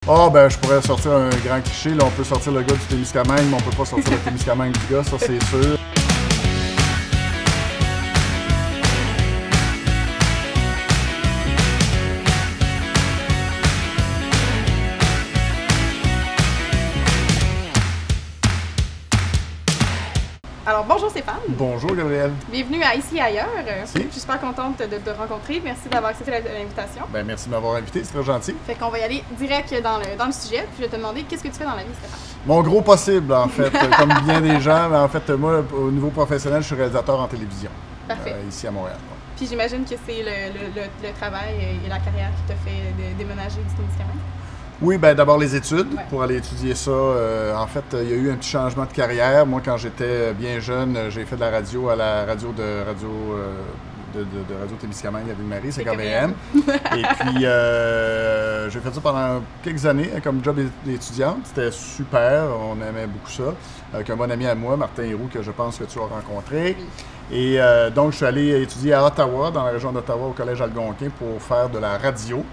Ah, ben, je pourrais sortir un grand cliché. Là, on peut sortir le gars du Témiscamingue, mais on peut pas sortir le Témiscamingue du gars, ça, c'est sûr. Alors, bonjour Stéphane. Bonjour, Gabriel. Bienvenue à Ici et Ailleurs. Merci. Je suis super contente de te rencontrer. Merci d'avoir accepté l'invitation. Ben, merci de m'avoir invité, c'est très gentil. Fait qu'on va y aller direct dans le sujet. Puis je vais te demander, qu'est-ce que tu fais dans la vie, Stéphane? Mon gros possible, en fait, comme bien des gens. Mais en fait, moi, au niveau professionnel, je suis réalisateur en télévision. Parfait. Ici à Montréal. Ouais. Puis j'imagine que c'est le travail et la carrière qui t'a fait déménager du Témiscamingue. Oui, ben d'abord les études, Ouais. pour aller étudier ça. En fait, il y a eu un petit changement de carrière. Moi, quand j'étais bien jeune, j'ai fait de la radio à la radio de Radio Témiscamingue à Ville-Marie, c'est KVM. Et puis, j'ai fait ça pendant quelques années comme job d'étudiante. C'était super, on aimait beaucoup ça. Avec un bon ami à moi, Martin Héroux, que je pense que tu as rencontré. Et donc, je suis allé étudier à Ottawa, dans la région d'Ottawa, au Collège Algonquin, pour faire de la radio.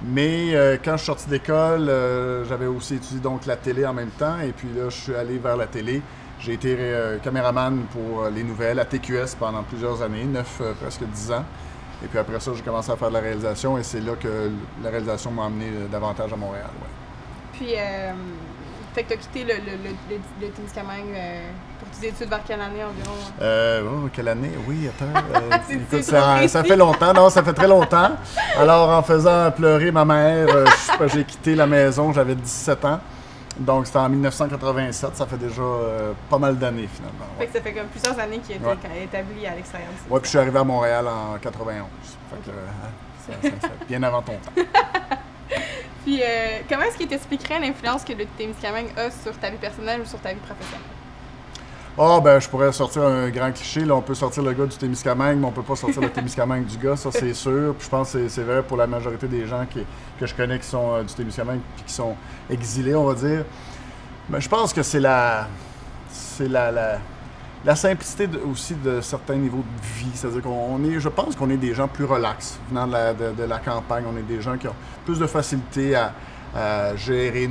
Mais quand je suis sorti d'école, j'avais aussi étudié donc la télé en même temps. Et puis là, je suis allé vers la télé. J'ai été caméraman pour les nouvelles à TQS pendant plusieurs années, presque 10 ans. Et puis après ça, j'ai commencé à faire de la réalisation et c'est là que la réalisation m'a amené davantage à Montréal. Ouais. Puis, fait que tu as quitté le Témiscamingue pour tes études vers quelle année environ? Quelle année? Oui, attends. Écoute, trop ça fait longtemps. Non, ça fait très longtemps. Alors, en faisant pleurer ma mère, j'ai quitté la maison, j'avais 17 ans. Donc, c'était en 1987. Ça fait déjà pas mal d'années, finalement. Ouais. Fait que ça fait comme plusieurs années qu'il était établi à l'extérieur du Témiscamingue. Oui, puis je suis arrivé à Montréal en 91. Fait que, ça fait bien avant ton temps. Puis, comment est-ce qu'il t'expliquerait l'influence que le Témiscamingue a sur ta vie personnelle ou sur ta vie professionnelle? Ah, ben, je pourrais sortir un grand cliché. Là, on peut sortir le gars du Témiscamingue, mais on peut pas sortir le Témiscamingue du gars, ça, c'est sûr. Puis je pense que c'est vrai pour la majorité des gens que je connais qui sont du Témiscamingue puis qui sont exilés, on va dire. Mais je pense que c'est la simplicité aussi de certains niveaux de vie. C'est-à-dire je pense qu'on est des gens plus relax venant de la campagne. On est des gens qui ont plus de facilité à gérer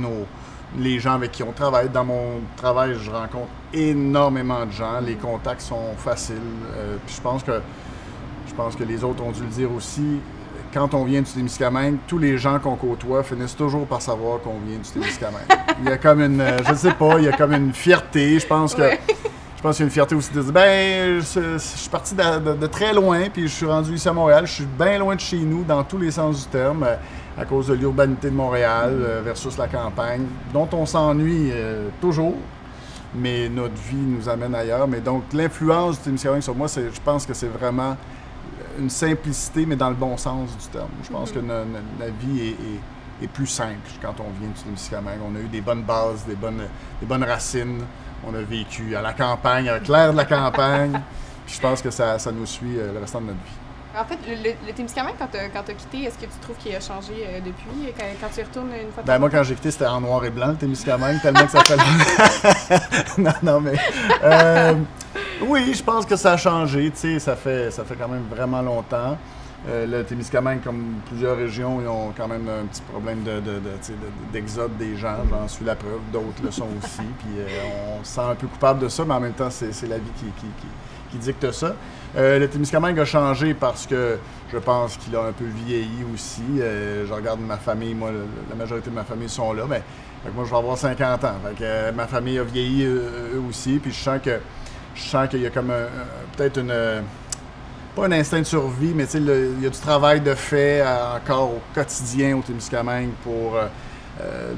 les gens avec qui on travaille. Dans mon travail, je rencontre énormément de gens. Les contacts sont faciles. Puis je pense que les autres ont dû le dire aussi. Quand on vient du Témiscamingue, tous les gens qu'on côtoie finissent toujours par savoir qu'on vient du Témiscamingue. Il y a comme je sais pas, il y a comme une fierté. Je pense qu'il y a une fierté aussi de dire, ben, je suis parti de très loin, puis je suis rendu ici à Montréal. Je suis bien loin de chez nous, dans tous les sens du terme, à cause de l'urbanité de Montréal versus la campagne, dont on s'ennuie toujours, mais notre vie nous amène ailleurs. Mais donc, l'influence du Témiscamingue sur moi, je pense que c'est vraiment une simplicité, mais dans le bon sens du terme. Je pense que la vie est plus simple quand on vient du Témiscamingue. On a eu des bonnes bases, des bonnes racines. On a vécu à la campagne, avec l'air de la campagne. Puis je pense que ça nous suit le restant de notre vie. En fait, le Témiscamingue, quand tu as quitté, est-ce que tu trouves qu'il a changé depuis, quand tu y retournes une fois de temps? Moi, quand j'ai quitté, c'était en noir et blanc, le Témiscamingue, tellement que ça fait... non, mais... oui, je pense que ça a changé. Tu sais, ça fait quand même vraiment longtemps. Le Témiscamingue, comme plusieurs régions, ils ont quand même un petit problème d'exode des gens. J'en suis la preuve. D'autres le sont aussi. Puis on se sent un peu coupable de ça, mais en même temps, c'est la vie qui dicte ça. Le Témiscamingue a changé parce que je pense qu'il a un peu vieilli aussi. Je regarde ma famille. Moi, la majorité de ma famille sont là. Mais moi, je vais avoir 50 ans. Fait que, ma famille a vieilli eux aussi. Puis je sens qu'il y a comme peut-être pas un instinct de survie, mais il y a du travail de fait encore au quotidien au Témiscamingue pour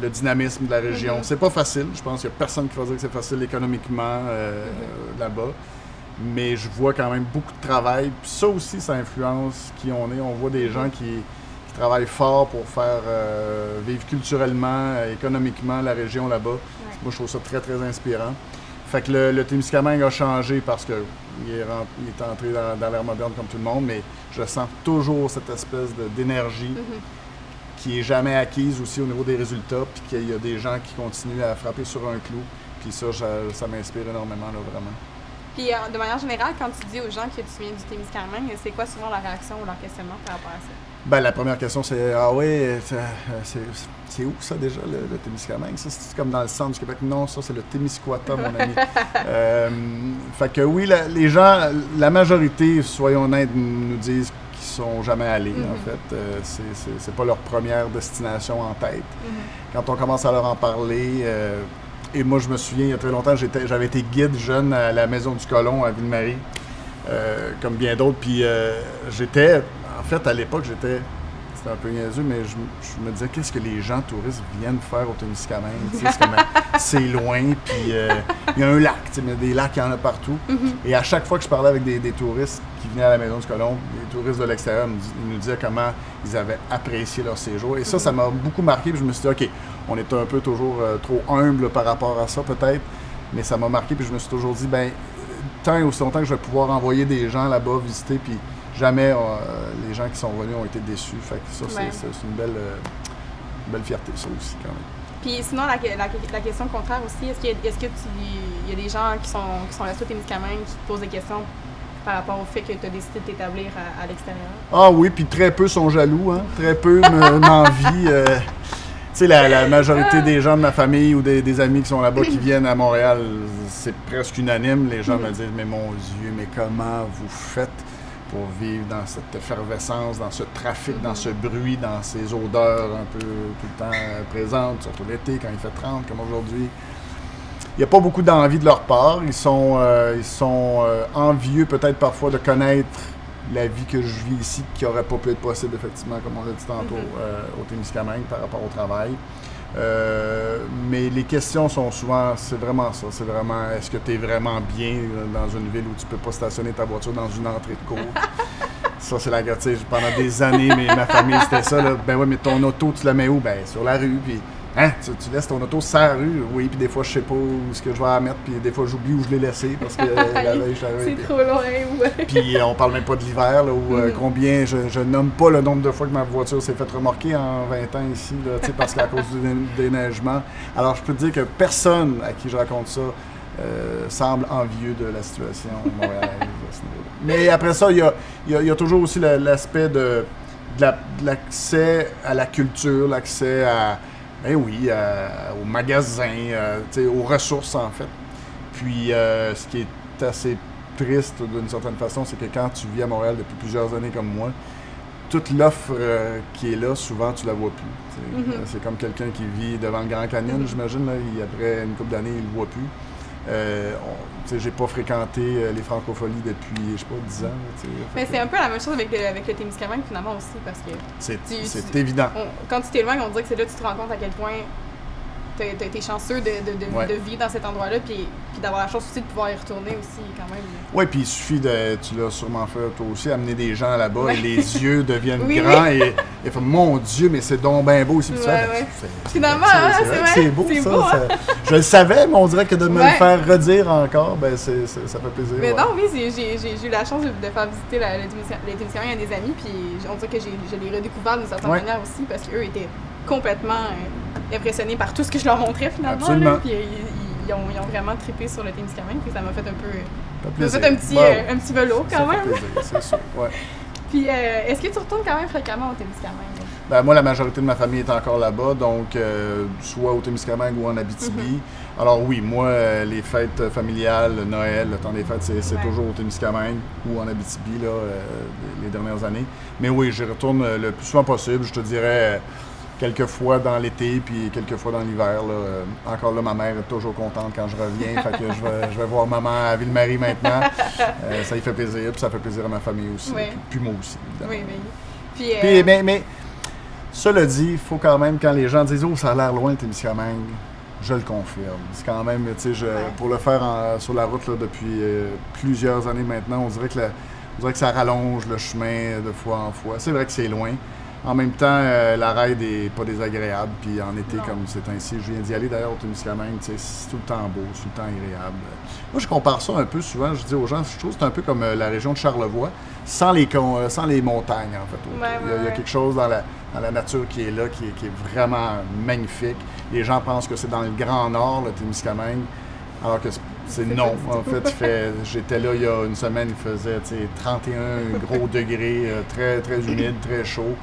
le dynamisme de la région. C'est pas facile. Je pense qu'il n'y a personne qui va dire que c'est facile économiquement là-bas. Mais je vois quand même beaucoup de travail. Puis ça aussi, ça influence qui on est. On voit des gens qui travaillent fort pour faire vivre culturellement, économiquement la région là-bas. Ouais. Moi, je trouve ça très, très inspirant. Fait que le Témiscamingue a changé parce qu'il est entré dans l'ère moderne comme tout le monde, mais je sens toujours cette espèce d'énergie qui est jamais acquise aussi au niveau des résultats, puis qu'il y a des gens qui continuent à frapper sur un clou. Puis ça m'inspire énormément, là, vraiment. Puis de manière générale, quand tu dis aux gens que tu viens du Témiscamingue, c'est quoi souvent leur réaction ou leur questionnement par rapport à ça? Ben, la première question, c'est « Ah oui, c'est où ça déjà, le Témiscamingue? Ça, c'est comme dans le centre du Québec? » Non, ça, c'est le Témiscouata, mon ami. Fait que oui, les gens, la majorité, soyons honnêtes, nous disent qu'ils sont jamais allés, en fait. C'est pas leur première destination en tête. Quand on commence à leur en parler... et moi, je me souviens, il y a très longtemps, j'avais été guide jeune à la Maison du Colon à Ville-Marie, comme bien d'autres. Puis en fait, à l'époque, c'était un peu niaiseux, mais je me disais, qu'est-ce que les gens touristes viennent faire au Témiscamingue? C'est loin, puis il y a un lac, mais des lacs, il y en a partout. Et à chaque fois que je parlais avec des touristes qui venaient à la Maison du Colon, des touristes de l'extérieur, ils nous disaient comment ils avaient apprécié leur séjour. Et ça m'a beaucoup marqué, puis je me suis dit, OK, on est un peu toujours trop humble par rapport à ça, peut-être, mais ça m'a marqué, puis je me suis toujours dit, ben tant et aussi longtemps que je vais pouvoir envoyer des gens là-bas visiter, puis jamais les gens qui sont venus ont été déçus. Fait que ça, c'est une belle fierté, ça aussi, quand même. Puis sinon, la question contraire aussi, est-ce qu'il y a des gens qui sont restés au Témiscamingue qui te posent des questions par rapport au fait que tu as décidé de t'établir à l'extérieur? Ah oui, puis très peu sont jaloux, hein? Très peu m'envient. Tu sais, la majorité des gens de ma famille ou des amis qui sont là-bas, qui viennent à Montréal, c'est presque unanime. Les gens me disent, mais mon Dieu, mais comment vous faites pour vivre dans cette effervescence, dans ce trafic, dans ce bruit, dans ces odeurs un peu tout le temps présentes, surtout l'été quand il fait 30 comme aujourd'hui. Il n'y a pas beaucoup d'envie de leur part. Ils sont envieux peut-être parfois de connaître la vie que je vis ici, qui n'aurait pas pu être possible, effectivement, comme on l'a dit tantôt, au Témiscamingue par rapport au travail. Mais les questions sont souvent, c'est vraiment ça, c'est vraiment, est-ce que tu es vraiment bien dans une ville où tu peux pas stationner ta voiture dans une entrée de cour? Ça, c'est la gâterie. Pendant des années, ma famille, c'était ça, là. Ben oui, mais ton auto, tu la mets où? Ben, sur la rue, puis... Hein? Tu laisses ton auto sur la rue? Oui, puis des fois, je sais pas où ce que je vais la mettre, puis des fois, j'oublie où je l'ai laissé, parce que la veille, je suis arrivé. C'est trop loin, ouais. Puis on parle même pas de l'hiver, là, où combien, je nomme pas le nombre de fois que ma voiture s'est fait remorquer en 20 ans ici, là, parce qu'à cause du déneigement. Alors, je peux te dire que personne à qui je raconte ça semble envieux de la situation montréalaise à ce niveau-là. Mais après ça, il y a toujours aussi l'aspect de l'accès à la culture, l'accès à... Ben oui, aux magasins, aux ressources, en fait. Puis, ce qui est assez triste, d'une certaine façon, c'est que quand tu vis à Montréal depuis plusieurs années comme moi, toute l'offre qui est là, souvent, tu la vois plus. C'est comme quelqu'un qui vit devant le Grand Canyon, j'imagine, là, après une couple d'années, il le voit plus. J'ai pas fréquenté les Francopholies depuis, je sais pas, 10 ans. Mais c'est un peu la même chose avec le Témiscamingue, finalement, aussi, parce que... C'est évident. Quand tu t'éloignes, on dirait que c'est là que tu te rends compte à quel point tu as été chanceux de vivre dans cet endroit-là, puis d'avoir la chance aussi de pouvoir y retourner aussi, quand même. Oui, puis il suffit tu l'as sûrement fait toi aussi, amener des gens là-bas et les yeux deviennent grands et mon Dieu, mais c'est donc bien beau ici. Finalement, c'est beau, ça. Je le savais, mais on dirait que de me le faire redire encore, ben ça fait plaisir. Mais non, oui, j'ai eu la chance de faire visiter les Témiscamingue à des amis, puis on dirait que je l'ai redécouvert d'une certaine manière aussi, parce qu'eux étaient complètement impressionnés par tout ce que je leur montrais, finalement. Absolument. Là, puis ils ont vraiment trippé sur le Témiscamingue, puis ça m'a fait un peu... un petit velours, quand même. Ça fait plaisir, c'est sûr, ouais. Puis, est-ce que tu retournes quand même fréquemment au Témiscamingue? Ben, moi, la majorité de ma famille est encore là-bas, donc soit au Témiscamingue ou en Abitibi. Alors oui, moi, les fêtes familiales, Noël, le temps des fêtes, c'est toujours au Témiscamingue ou en Abitibi, là, les dernières années. Mais oui, j'y retourne le plus souvent possible, je te dirais... quelques fois dans l'été, puis quelques fois dans l'hiver. Encore là, ma mère est toujours contente quand je reviens. Fait que je vais voir maman à Ville-Marie maintenant. Ça lui fait plaisir, puis ça fait plaisir à ma famille aussi. Puis moi aussi, évidemment. Oui. Mais cela dit, il faut quand même, quand les gens disent « Oh, ça a l'air loin, le Témiscamingue », je le confirme. C'est quand même, tu sais, pour le faire sur la route là, depuis plusieurs années maintenant, on dirait que ça rallonge le chemin de fois en fois. C'est vrai que c'est loin. En même temps, la ride n'est pas désagréable. Puis en été, comme c'est ainsi, je viens d'y aller d'ailleurs au Témiscamingue, c'est tout le temps beau, c'est tout le temps agréable. Moi, je compare ça un peu souvent, je dis aux gens, je trouve que c'est un peu comme la région de Charlevoix, sans les montagnes, en fait. Il y a quelque chose dans la nature qui est là, qui est vraiment magnifique. Les gens pensent que c'est dans le Grand Nord, le Témiscamingue, alors que C'est non. En fait, j'étais là il y a une semaine, il faisait 31 gros degrés, très, très humide, très chaud.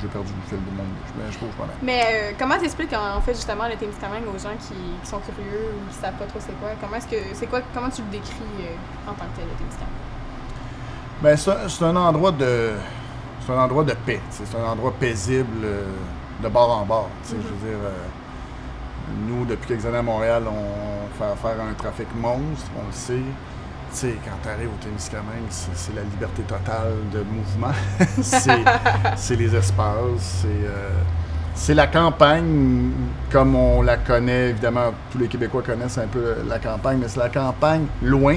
J'ai perdu le fil de mon... Je bouge pas là. Mais comment t'expliques en fait justement le Témiscamingue aux gens qui sont curieux ou qui savent pas trop c'est quoi? Comment tu le décris en tant que tel, le Témiscamingue? Ben, c'est un endroit de paix. C'est un endroit paisible de bord en bord. Je veux dire, nous, depuis quelques années à Montréal, on fait affaire à un trafic monstre, on le sait. Tu sais, quand tu arrives au Témiscamingue, c'est la liberté totale de mouvement. c'est les espaces, c'est la campagne comme on la connaît. Évidemment, tous les Québécois connaissent un peu la campagne, mais c'est la campagne loin.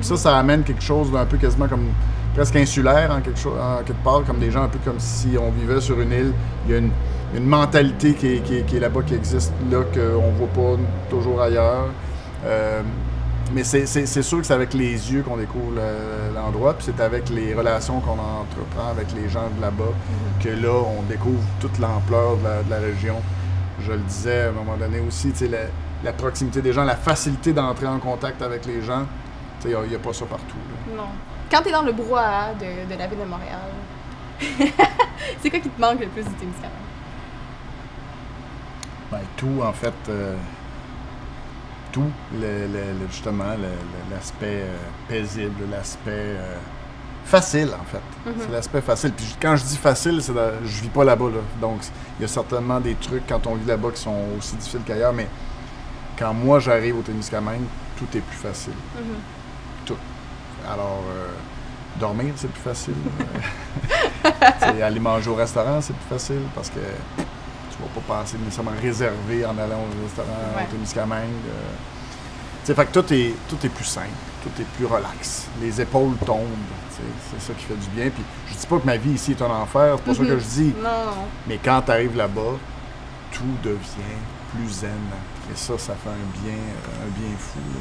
Puis ça amène quelque chose d'un peu quasiment comme presque insulaire en quelque part, comme des gens un peu comme si on vivait sur une île. Il y a une mentalité qui est là-bas, qui existe là, qu'on ne voit pas toujours ailleurs. Mais c'est sûr que c'est avec les yeux qu'on découvre l'endroit, puis c'est avec les relations qu'on entreprend avec les gens de là-bas que là, on découvre toute l'ampleur de la région. Je le disais à un moment donné aussi, la proximité des gens, la facilité d'entrer en contact avec les gens, il n'y a pas ça partout. Là. Non. Quand tu es dans le brouhaha de la ville de Montréal, c'est quoi qui te manque le plus du Témiscamingue? Ben, tout, en fait. Tout, justement, l'aspect paisible, l'aspect facile, en fait. C'est l'aspect facile. Puis quand je dis facile, je vis pas là-bas. Là. Donc, il y a certainement des trucs quand on vit là-bas qui sont aussi difficiles qu'ailleurs, mais quand moi, j'arrive au Témiscamingue, tout est plus facile. Tout. Alors, dormir, c'est plus facile. Aller manger au restaurant, c'est plus facile parce que tu vas pas penser nécessairement réservé en allant au restaurant au Témiscamingue. Fait que tout est plus simple, tout est plus relax. Les épaules tombent. C'est ça qui fait du bien. Puis je dis pas que ma vie ici est un enfer, c'est pas ça que je dis. Non. Mais quand tu arrives là-bas, tout devient plus zen. Et ça fait un bien fou. Là.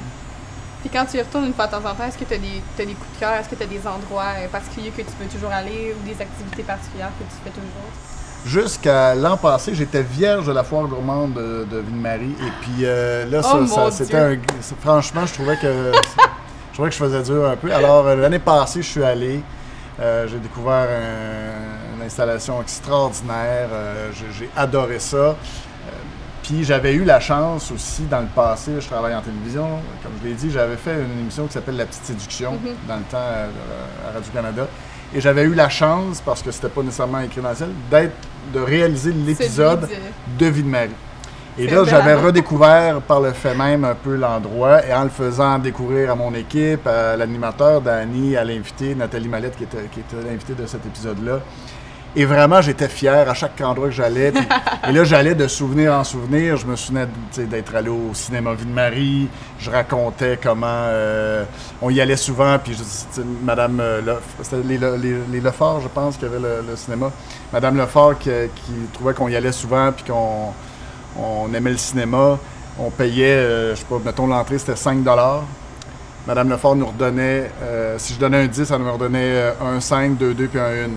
Puis quand tu y retournes une fois de temps en temps, est-ce que tu as des coups de cœur? Est-ce que tu as des endroits particuliers que tu veux toujours aller ou des activités particulières que tu fais toujours? Jusqu'à l'an passé, j'étais vierge de la foire gourmande de Ville-Marie. Et puis là, c'était franchement, je trouvais que je faisais dur un peu. Alors, l'année passée, je suis allé. J'ai découvert une installation extraordinaire. J'ai adoré ça. Puis j'avais eu la chance aussi, dans le passé, je travaille en télévision, comme je l'ai dit, j'avais fait une émission qui s'appelle La Petite Séduction, dans le temps à Radio-Canada. Et j'avais eu la chance, parce que c'était pas nécessairement écrit dans le ciel, de réaliser l'épisode de Ville-Marie. Et là, j'avais redécouvert par le fait même un peu l'endroit, et en le faisant découvrir à mon équipe, à l'animateur, Dani, à l'invité, Nathalie Mallette, qui était l'invité de cet épisode-là. Et vraiment, j'étais fier à chaque endroit que j'allais. Et là, j'allais de souvenir en souvenir. Je me souvenais d'être allé au cinéma Ville-Marie. Je racontais comment on y allait souvent. Puis, Madame c'était les Lefort, je pense, qui avait le cinéma. Madame Lefort qui trouvait qu'on y allait souvent puis qu'on aimait le cinéma. On payait, je sais pas, mettons l'entrée, c'était 5 $. Madame Lefort nous redonnait, si je donnais un 10, elle me redonnait un 5, 2 puis un 1.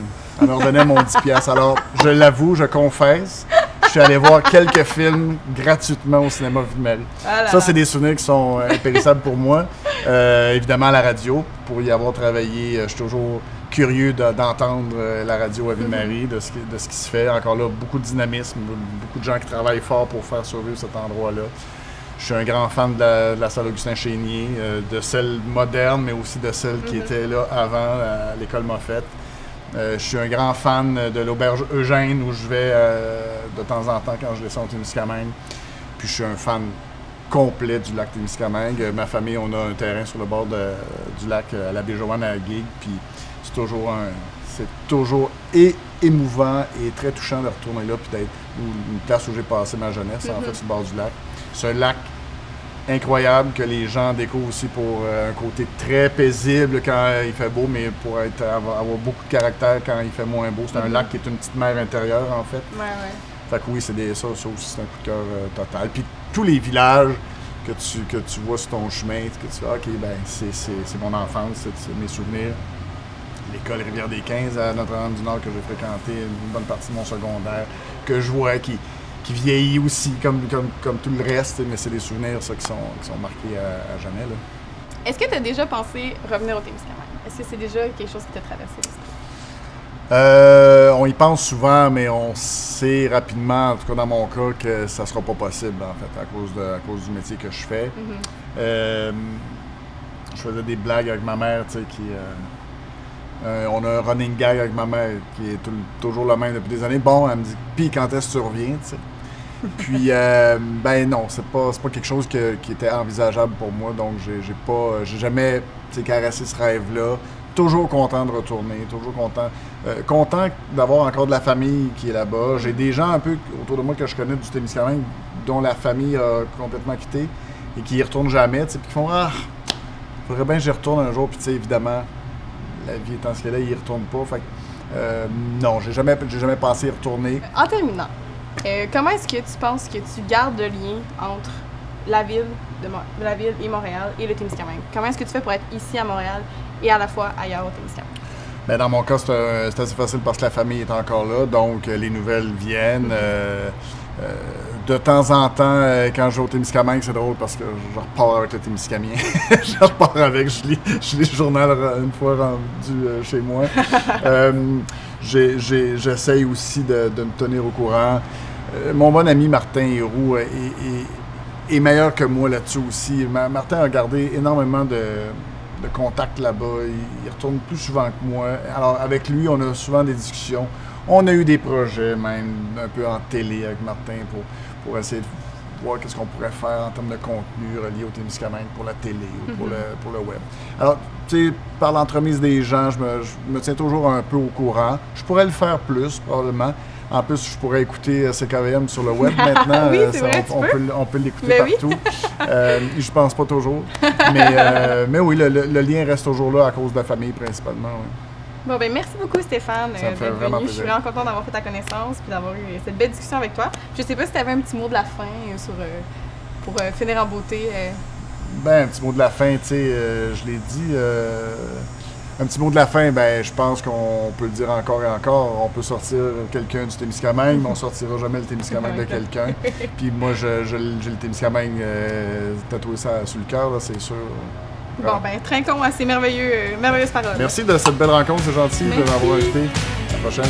Elle me redonnait mon 10 $. Alors, je l'avoue, je confesse, je suis allé voir quelques films gratuitement au cinéma Ville-Marie. Ça, c'est des souvenirs qui sont impérissables pour moi. Évidemment, à la radio, pour y avoir travaillé, je suis toujours curieux d'entendre la radio à Ville-Marie, de ce qui se fait. Encore là, beaucoup de dynamisme, beaucoup de gens qui travaillent fort pour faire survivre cet endroit-là. Je suis un grand fan de la salle Augustin-Chénier, de celle moderne, mais aussi de celle qui était là avant, à l'école Moffett. Je suis un grand fan de l'auberge Eugène, où je vais de temps en temps quand je descends au Témiscamingue. Puis je suis un fan complet du lac Témiscamingue. Ma famille, on a un terrain sur le bord du lac à la baie Joanne à Guigues. Puis c'est toujours émouvant et très touchant de retourner là, puis d'être une place où j'ai passé ma jeunesse, en fait, sur le bord du lac. C'est un lac incroyable que les gens découvrent aussi pour un côté très paisible quand il fait beau, mais pour avoir beaucoup de caractère quand il fait moins beau. C'est un lac qui est une petite mer intérieure, en fait. Fait que oui, ça aussi, c'est un coup de cœur total. Puis tous les villages que tu vois sur ton chemin, que tu fais, OK, ben c'est mon enfance, c'est mes souvenirs. L'école Rivière-des-15 à Notre-Dame-du-Nord que j'ai fréquenté une bonne partie de mon secondaire, que je vois qui qui vieillit aussi, comme tout le reste, mais c'est des souvenirs ça, qui sont marqués à jamais. Là. Est-ce que tu as déjà pensé revenir au Témiscamingue? Est-ce que c'est déjà quelque chose qui t'a traversé l'esprit? On y pense souvent, mais on sait rapidement, en tout cas dans mon cas, que ça sera pas possible, en fait, à cause du métier que je fais. Je faisais des blagues avec ma mère, tu sais, on a un running gag avec ma mère qui est toujours le même depuis des années. Bon, elle me dit, puis quand est-ce que tu reviens, tu sais? Puis, ben non, c'est pas quelque chose qui était envisageable pour moi, donc j'ai jamais caressé ce rêve-là. Toujours content de retourner, toujours content d'avoir encore de la famille qui est là-bas. J'ai des gens un peu autour de moi que je connais du Témiscamingue dont la famille a complètement quitté et qui y retournent jamais, puis qui font « Ah, faudrait bien que j'y retourne un jour », puis tu sais, évidemment, la vie étant ce qu'elle est, ils y retournent pas. Fait que, non, j'ai jamais pensé y retourner. En terminant, comment est-ce que tu penses que tu gardes le lien entre la ville et Montréal et le Témiscamingue? Comment est-ce que tu fais pour être ici à Montréal et à la fois ailleurs au Témiscamingue? Bien, dans mon cas, c'est assez facile parce que la famille est encore là, donc les nouvelles viennent. De temps en temps, quand je vais au Témiscamingue, c'est drôle parce que je repars avec le Témiscamien. Je repars avec, je lis le journal une fois rendu chez moi. J'essaye aussi de me tenir au courant. Mon bon ami Martin Héroux est meilleur que moi là-dessus aussi. Martin a gardé énormément de contacts là-bas. Il retourne plus souvent que moi. Alors, avec lui, on a souvent des discussions. On a eu des projets, même un peu en télé avec Martin, pour essayer de voir qu'est-ce qu'on pourrait faire en termes de contenu relié au Témiscamingue pour la télé ou pour le web. Alors, tu sais, par l'entremise des gens, je me tiens toujours un peu au courant. Je pourrais le faire plus, probablement. En plus, je pourrais écouter CKVM sur le web maintenant. Oui, c'est vrai, on peut l'écouter partout. Je pense pas toujours. Mais oui, le lien reste toujours là à cause de la famille principalement. Oui. Bon, ben merci beaucoup Stéphane Ça me fait vraiment plaisir. Je suis vraiment contente d'avoir fait ta connaissance et d'avoir eu cette belle discussion avec toi. Je sais pas si tu avais un petit mot de la fin pour finir en beauté. Ben, un petit mot de la fin, tu sais, je l'ai dit. Un petit mot de la fin, ben, je pense qu'on peut le dire encore et encore. On peut sortir quelqu'un du Témiscamingue, mais on sortira jamais le Témiscamingue de quelqu'un. Puis moi, j'ai le Témiscamingue tatoué ça sur le cœur, c'est sûr. Bon, ben, trinquons à ces merveilleuses paroles. Merci de cette belle rencontre, c'est gentil de m'avoir invité. À la prochaine.